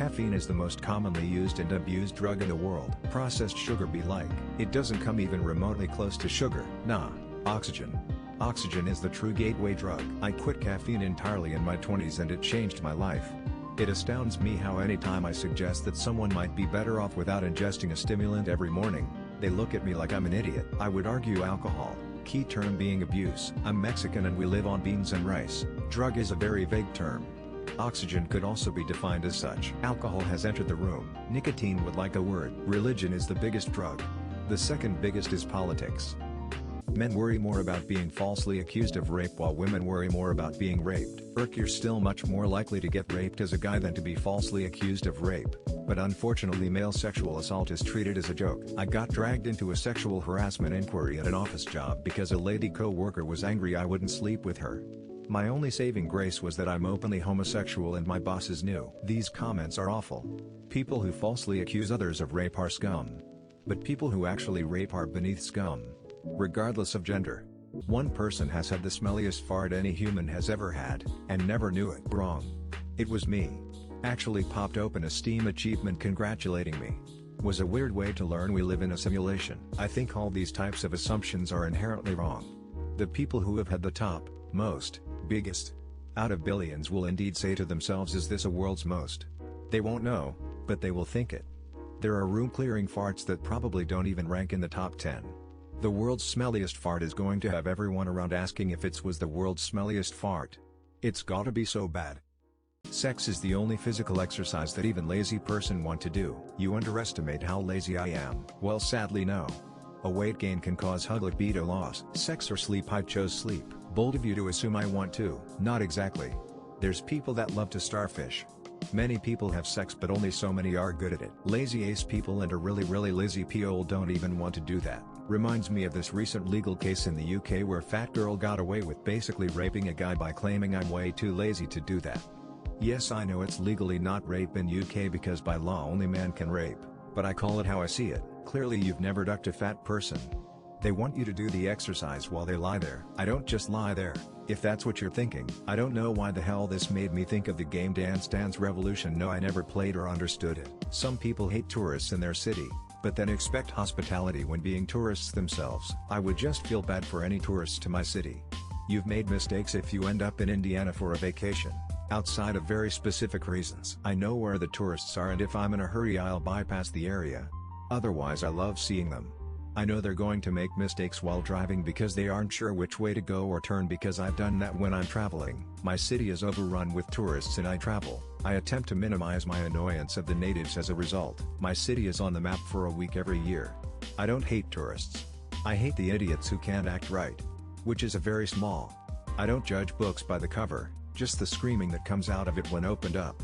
Caffeine is the most commonly used and abused drug in the world. Processed sugar be like, it doesn't come even remotely close to sugar. Nah. Oxygen. Oxygen is the true gateway drug. I quit caffeine entirely in my 20s and it changed my life. It astounds me how anytime I suggest that someone might be better off without ingesting a stimulant every morning, they look at me like I'm an idiot. I would argue alcohol, key term being abuse. I'm Mexican and we live on beans and rice. Drug is a very vague term. Oxygen could also be defined as such. Alcohol has entered the room. Nicotine would like a word. Religion is the biggest drug. The second biggest is politics. Men worry more about being falsely accused of rape while women worry more about being raped. You're still much more likely to get raped as a guy than to be falsely accused of rape. But unfortunately male sexual assault is treated as a joke. I got dragged into a sexual harassment inquiry at an office job because a lady co-worker was angry I wouldn't sleep with her. My only saving grace was that I'm openly homosexual and my bosses knew. These comments are awful. People who falsely accuse others of rape are scum. But people who actually rape are beneath scum. Regardless of gender. One person has had the smelliest fart any human has ever had, and never knew it. Wrong. It was me. Actually popped open a Steam achievement congratulating me. Was a weird way to learn we live in a simulation. I think all these types of assumptions are inherently wrong. The people who have had the top, most, biggest, out of billions will indeed say to themselves, is this a world's most? They won't know, but they will think it. There are room-clearing farts that probably don't even rank in the top 10. The world's smelliest fart is going to have everyone around asking if it was the world's smelliest fart. It's gotta be so bad. Sex is the only physical exercise that even lazy person want to do. You underestimate how lazy I am. Well, sadly no. A weight gain can cause hug libido loss. Sex or sleep? I chose sleep. Bold of you to assume I want to. Not exactly. There's people that love to starfish. Many people have sex but only so many are good at it. Lazy ace people and a really lazy p-hole don't even want to do that. Reminds me of this recent legal case in the UK where fat girl got away with basically raping a guy by claiming I'm way too lazy to do that. Yes, I know it's legally not rape in UK because by law only man can rape, but I call it how I see it. Clearly you've never ducked a fat person. They want you to do the exercise while they lie there. I don't just lie there, if that's what you're thinking. I don't know why the hell this made me think of the game Dance Dance Revolution. No, I never played or understood it. Some people hate tourists in their city, but then expect hospitality when being tourists themselves. I would just feel bad for any tourists to my city. You've made mistakes if you end up in Indiana for a vacation, outside of very specific reasons. I know where the tourists are and if I'm in a hurry I'll bypass the area. Otherwise I love seeing them. I know they're going to make mistakes while driving because they aren't sure which way to go or turn because I've done that when I'm traveling. My city is overrun with tourists and I travel. I attempt to minimize my annoyance of the natives as a result. My city is on the map for a week every year. I don't hate tourists. I hate the idiots who can't act right. Which is a very small. I don't judge books by the cover, just the screaming that comes out of it when opened up.